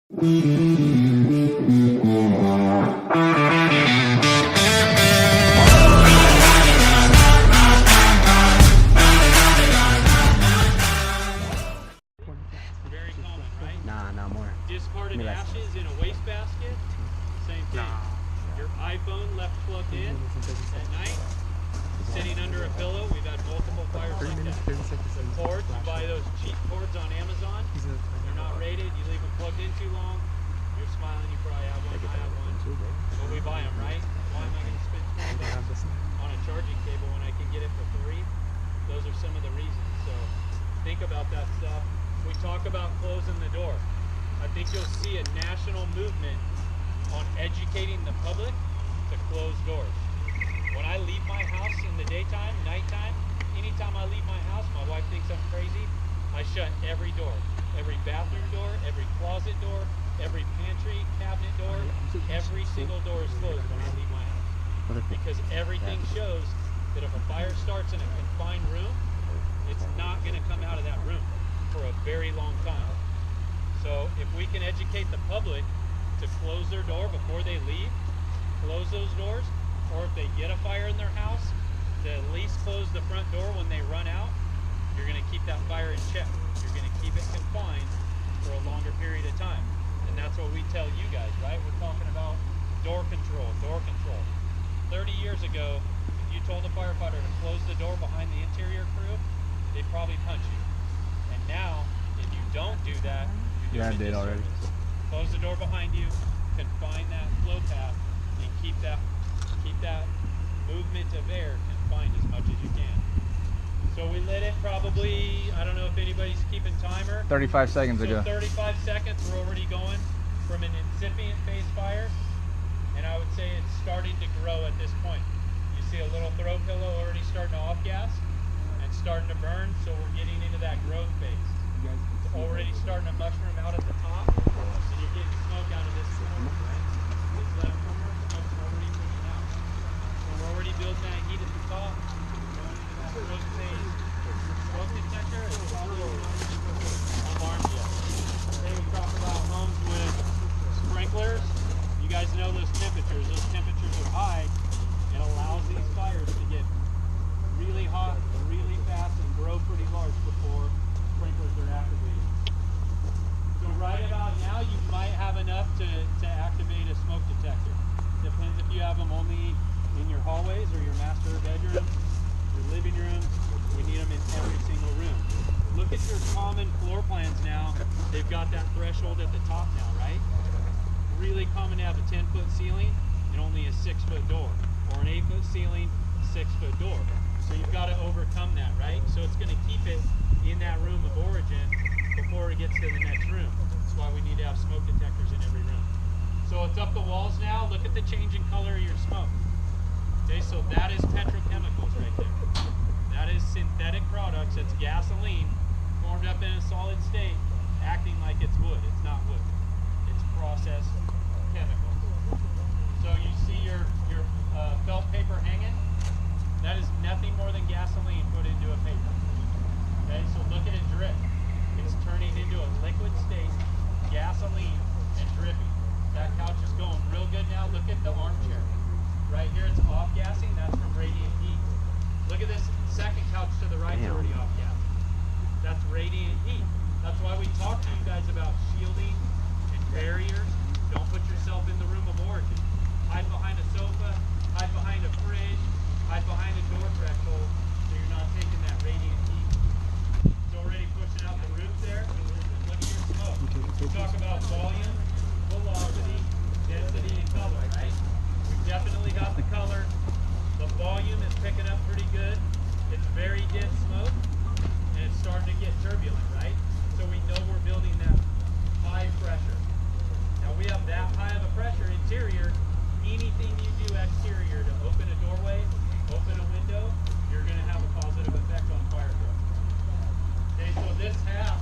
Very common, right? Nah, not more. Discarded ashes in a wastebasket. Same thing. Your iPhone left plugged in at night, sitting under a pillow. We've had multiple fires like that. The cords, you buy those cheap cords on Amazon. They're not rated. You leave them plugged in too long. You're smiling. You probably have one. I have one. But we buy them, right? Why am I going to spend $20 on a charging cable when I can get it for free? Those are some of the reasons. So think about that stuff. We talk about closing the door. I think you'll see a national movement on educating the public to close doors. When I leave my house in the daytime, nighttime, anytime I leave my house, my wife thinks I'm crazy, I shut every door. Every bathroom door, every closet door, every pantry, cabinet door, every single door is closed when I leave my house. Because everything shows that if a fire starts in a confined room, it's not going to come out of that room for a very long time. So if we can educate the public to close their door before they leave, close those doors, or if they get a fire in their house, to at least close the front door when they run out, you're going to keep that fire in check. You're going to keep it confined for a longer period of time. And that's what we tell you guys, right? We're talking about door control, door control. 30 years ago, if you told a firefighter to close the door behind the interior crew, they'd probably punch you. And now, if you don't do that, you're doing a disservice. Close the door behind you, confine that flow path, and keep that movement of air confined as much as you can. So we lit it probably, I don't know if anybody's keeping timer. 35 seconds ago. 35 seconds, we're already going from an incipient phase fire, and I would say it's starting to grow at this point. You see a little throw pillow already starting to off gas and starting to burn, so we're getting into that growth phase. It's already starting to mushroom out at the top, and you're getting smoke out of this corner, right? This left corner, smoke's already pushing out. So we're already building that heat at the top, going into that growth phase. Smoke detector is probably alarmed yet. Today we talk about homes with sprinklers. You guys know those temperatures. Those temperatures are high. It allows these fires to get really hot, really fast, and grow pretty large before sprinklers are activated. So right about now, you might have enough to activate a smoke detector. Depends if you have them only in your hallways or your master bedroom, your living room. We need them in every single room. Look at your common floor plans now. They've got that threshold at the top now, right? Really common to have a 10-foot ceiling and only a 6-foot door, or an 8-foot ceiling, 6-foot door. So you've got to overcome that, right? So it's going to keep it in that room of origin before it gets to the next room. That's why we need to have smoke detectors in every room. So it's up the walls now. Look at the change in color of your smoke. Okay, so that is petrochemicals right there. That is synthetic products. That's gasoline formed up in a solid state, acting like it's wood. It's not wood. It's processed chemicals. So you see your felt paper hanging? That is nothing more than gasoline put into a paper. Okay, so look at it drip. It's turning into a liquid state, gasoline, and dripping. That couch is going real good now. Look at the armchair. Right here it's off gassing. That's from radiant heat. Look at this second couch to the right, already off gassing. That's radiant heat. That's why we talk to you guys about shielding and barriers. Don't put yourself in the room of origin. Hide behind a sofa, hide behind a fridge, hide behind a door threshold so you're not taking that radiant heat. It's already pushing out the roof there. Look at your smoke. We talk about volume, velocity, density, and color, right? We've definitely got the color. The volume is picking up pretty good. It's very dense smoke, and it's starting to get turbulent, right? So we know we're building that high pressure. Now we have that high of a pressure interior. Anything you do exterior to open a doorway, open a window, you're going to have a positive effect on fire growth. Okay, so this half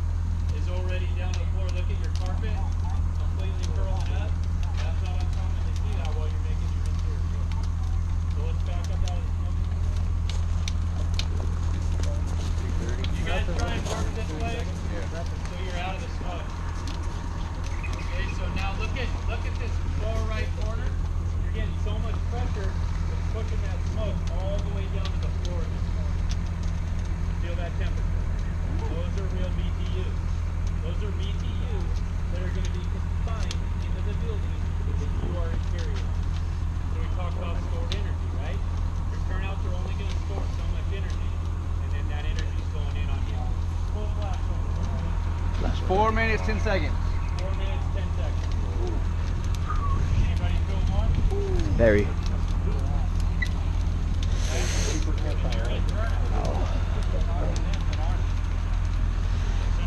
is already down to the floor. Look at your carpet, completely curling up. That's not uncommon to see that while you're making your interior. So let's back up out of the smoke. You guys try and work this way so you're out of the smoke. 4 minutes, 10 seconds. 4 minutes, 10 seconds. Anybody feel one? Very. See,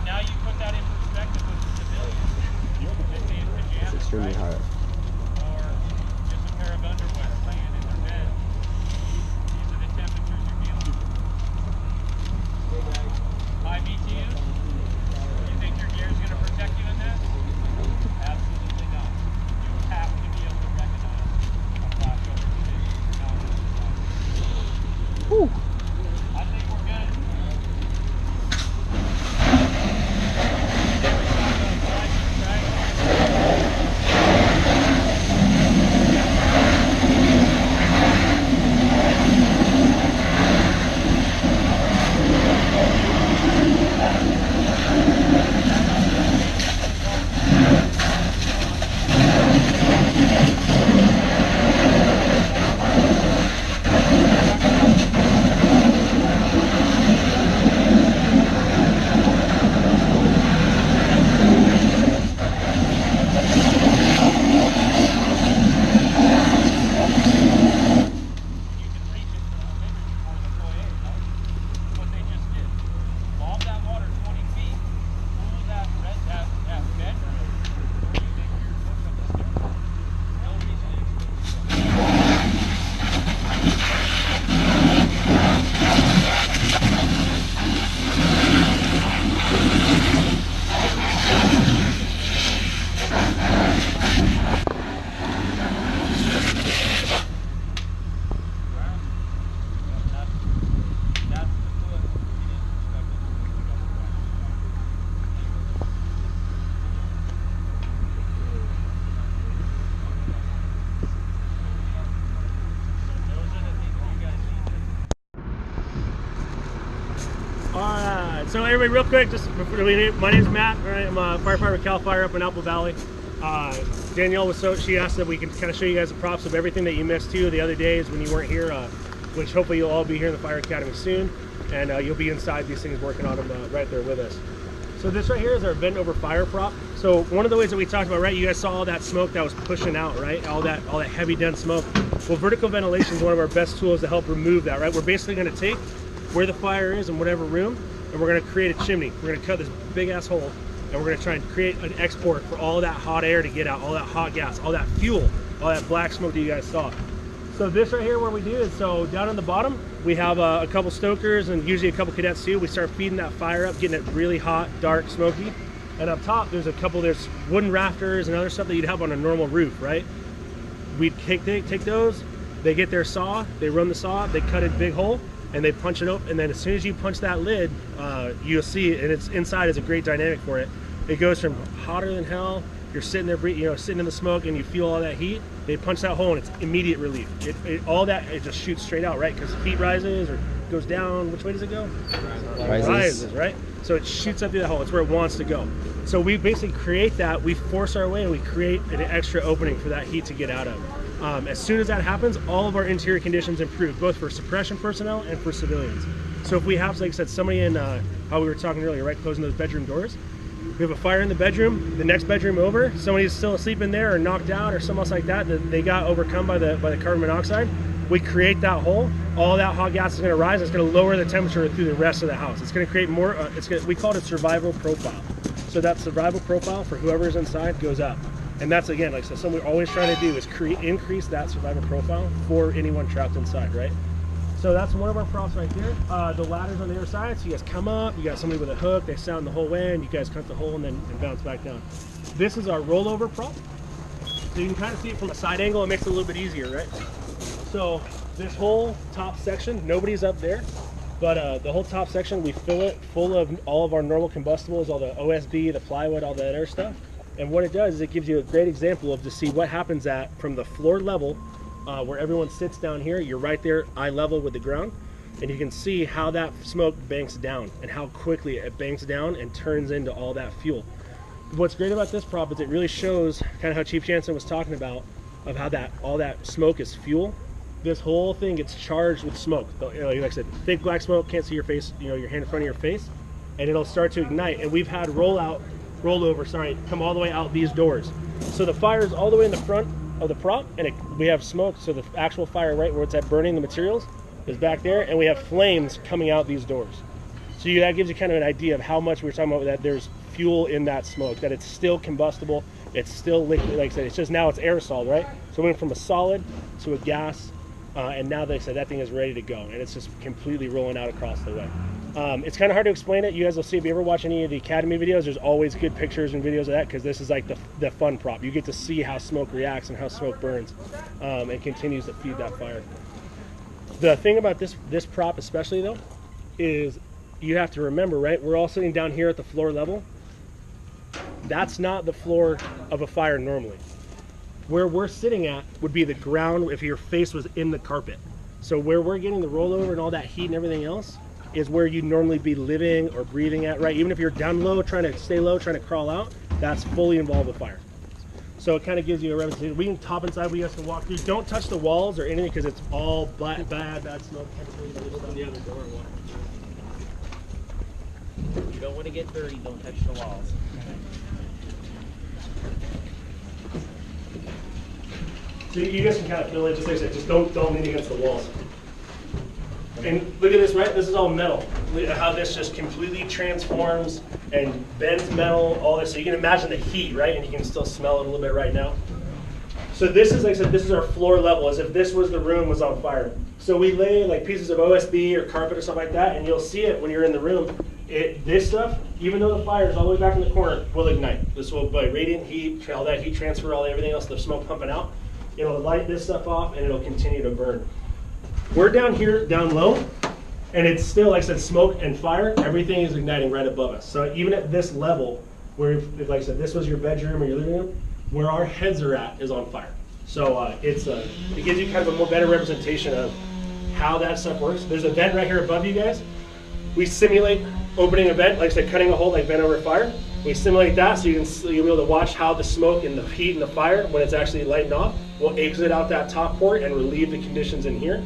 now you put that in perspective with the civilians. You can just be in pajamas, It's extremely right? hot. Or just a pair of underwear laying in their bed. These are the temperatures you're dealing with. High BTUs? You think your gear is going to protect you in that? Absolutely not. You have to be able to recognize a flashover condition. Whew. I think we're good. Alright, so everybody real quick, just before my name's Matt, all right, I'm a firefighter with CAL FIRE up in Apple Valley. Danielle she asked that we can kind of show you guys the props of everything that you missed too the other days when you weren't here, which hopefully you'll all be here in the Fire Academy soon, and you'll be inside these things working on them right there with us. So this right here is our vent over fire prop. So one of the ways that we talked about, right, you guys saw all that smoke that was pushing out, right, all that heavy dense smoke. Well, vertical ventilation is one of our best tools to help remove that, right? We're basically going to take where the fire is in whatever room, and we're going to create a chimney. We're going to cut this big ass hole, and we're going to try and create an export for all that hot air to get out, all that hot gas, all that fuel, all that black smoke that you guys saw. So this right here, what we do is, so down on the bottom we have a couple stokers and usually a couple cadets too. We start feeding that fire up, getting it really hot, dark, smoky, and up top there's there's wooden rafters and other stuff that you'd have on a normal roof, right? We'd take those, they get their saw, they run the saw, they cut a big hole, and they punch it up, and then as soon as you punch that lid, you'll see, and it's inside is a great dynamic for it. It goes from hotter than hell, you're sitting there, sitting in the smoke, and you feel all that heat. They punch that hole, and it's immediate relief. All that, it just shoots straight out, right? Because heat rises or goes down. Which way does it go? Rises, right? So it shoots up through that hole. It's where it wants to go. So we basically create that. We force our way, and we create an extra opening for that heat to get out of. As soon as that happens, all of our interior conditions improve, both for suppression personnel and for civilians. So if we have, like I said, somebody in, how we were talking earlier, right, closing those bedroom doors, we have a fire in the bedroom, the next bedroom over, somebody's still asleep in there or knocked out or something else like that, they got overcome by the carbon monoxide, we create that hole, all that hot gas is going to rise, it's going to lower the temperature through the rest of the house. It's going to create more, we call it a survival profile. So that survival profile for whoever's inside goes up. And that's, again, like I said, something we're always trying to do is increase that survival profile for anyone trapped inside, right? So that's one of our props right there. The ladder's on the other side, so you guys come up, you got somebody with a hook, they sound the whole way, and you guys cut the hole and then bounce back down. This is our rollover prop. So you can kind of see it from a side angle, it makes it a little bit easier, right? So this whole top section, nobody's up there, but the whole top section, we fill it full of all of our normal combustibles, all the OSB, the plywood, all that other stuff. And what it does is it gives you a great example of to see what happens from the floor level, where everyone sits down here. You're right there, eye level with the ground, and you can see how that smoke banks down and how quickly it banks down and turns into all that fuel. What's great about this prop is it really shows kind of how Chief Jansen was talking about, of how all that smoke is fuel. This whole thing gets charged with smoke. Like I said, thick black smoke, can't see your face, your hand in front of your face, and it'll start to ignite. And we've had rollout rolled over, sorry, come all the way out these doors. So the fire is all the way in the front of the prop, and we have smoke, so the actual fire right where it's at burning the materials is back there, and we have flames coming out these doors. So that gives you kind of an idea of how much we were talking about, that there's fuel in that smoke, that it's still combustible, it's still liquid, like I said, it's just now it's aerosol, right? So we went from a solid to a gas, and now they said that thing is ready to go, and it's just completely rolling out across the way. It's kind of hard to explain it. You guys will see if you ever watch any of the Academy videos, there's always good pictures and videos of that, because this is like the fun prop. You get to see how smoke reacts and how smoke burns, and continues to feed that fire. The thing about this prop especially though, is you have to remember, right, we're all sitting down here at the floor level. That's not the floor of a fire normally. Where we're sitting at would be the ground if your face was in the carpet. So where we're getting the rollover and all that heat and everything else is where you'd normally be living or breathing at, right? Even if you're down low, trying to stay low, trying to crawl out, that's fully involved with fire. So it kind of gives you a representation. We can top inside, we guys can walk through. Don't touch the walls or anything because it's all bad smoke. On the other door. You don't want to get dirty, don't touch the walls. So you guys can kind of feel it, just like I said, just don't lean against the walls. And look at this, right? This is all metal. Look at how this just completely transforms and bends metal, all this. So you can imagine the heat, right? And you can still smell it a little bit right now. So this is, like I said, this is our floor level, as if this was the room was on fire. So we lay like pieces of OSB or carpet or something like that, and you'll see it when you're in the room. This stuff, even though the fire is all the way back in the corner, will ignite. This will, by radiant heat, all that heat transfer, all everything else, the smoke pumping out, it'll light this stuff off and it'll continue to burn. We're down here, down low, and it's still, like I said, smoke and fire, everything is igniting right above us. So even at this level, where, like I said, this was your bedroom or your living room, where our heads are at is on fire. So it gives you kind of a more better representation of how that stuff works. There's a vent right here above you guys. We simulate opening a vent, like I said, cutting a hole like vent over fire. We simulate that so you'll be able to watch how the smoke and the heat and the fire, when it's actually lighting off, will exit out that top port and relieve the conditions in here.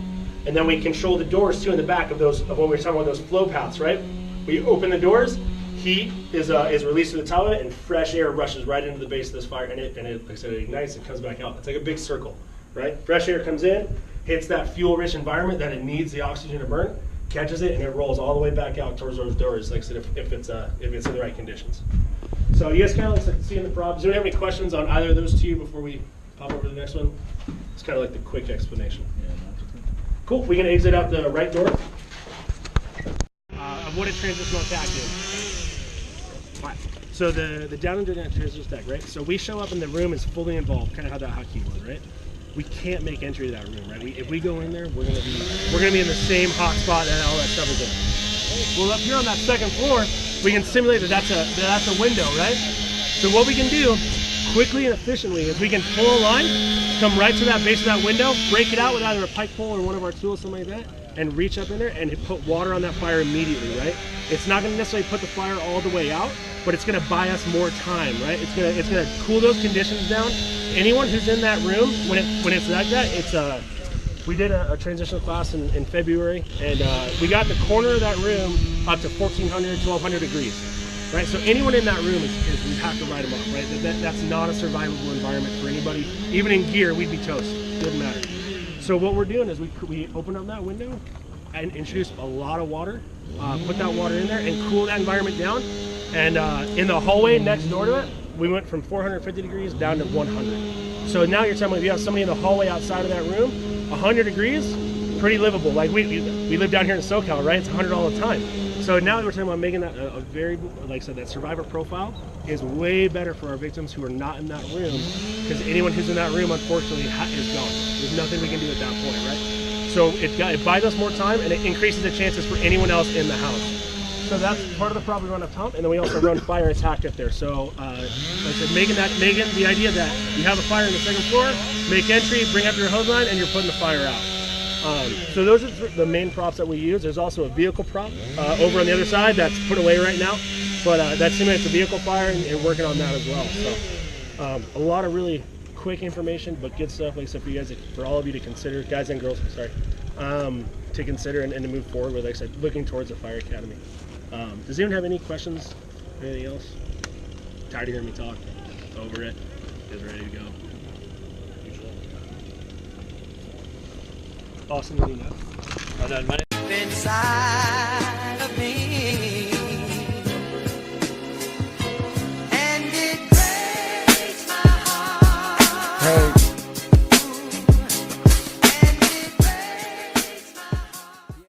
And then we control the doors too in the back of those, of what we were talking about, those flow paths, right? We open the doors, heat is released to the top of it, and fresh air rushes right into the base of this fire, and it like I said, it ignites and comes back out. It's like a big circle, right? Fresh air comes in, hits that fuel-rich environment that it needs the oxygen to burn, catches it, and it rolls all the way back out towards those doors, like I said, if it's in the right conditions. So you guys kind of like seeing the problems. Do you have any questions on either of those two before we pop over to the next one? It's kind of like the quick explanation. Cool, we can exit out the right door. Of what a transitional attack is. Right. So the down and dirty transitional attack, right? So we show up and the room is fully involved, kind of how that hotkey was, right? We can't make entry to that room, right? If we go in there, we're gonna be in the same hot spot that all that stuff is in. Well, up here on that second floor, we can simulate that that's a window, right? So what we can do quickly and efficiently is we can pull a line, come right to that base of that window, break it out with either a pike pole or one of our tools, something like that, and reach up in there and put water on that fire immediately, right? It's not gonna necessarily put the fire all the way out, but it's gonna buy us more time, right? It's gonna cool those conditions down. Anyone who's in that room, when it's like that, we did a transitional class in February, and we got the corner of that room up to 1400, 1200 degrees, right? So anyone in that room we have to light them up, right? That's not a survivable environment for anybody. Even in gear, we'd be toast. Doesn't matter. So what we're doing is we open up that window and introduce a lot of water, put that water in there and cool that environment down. And in the hallway next door to it, we went from 450 degrees down to 100. So now you're telling me if you have somebody in the hallway outside of that room, 100 degrees, pretty livable. Like we live down here in SoCal, right? It's 100 all the time. So now we're talking about making that a very, like I said, that survivor profile is way better for our victims who are not in that room, because anyone who's in that room, unfortunately, is gone. There's nothing we can do at that point, right? So it buys us more time, and it increases the chances for anyone else in the house. So that's part of the problem we run up top, and then we also run fire attack up there. So like I said, Megan, the idea that you have a fire on the second floor, make entry, bring up your hose line, and you're putting the fire out. So those are the main props that we use. There's also a vehicle prop over on the other side that's put away right now, but that simulates a vehicle fire, and working on that as well. So a lot of really quick information, but good stuff, like I said, for you guys, for all of you to consider, guys and girls, sorry, to consider and to move forward with, like I said, looking towards the fire academy. Does anyone have any questions or anything else? Tired of hearing me talk. Over it. Is ready to go. Awesome meeting you. Well done. Inside.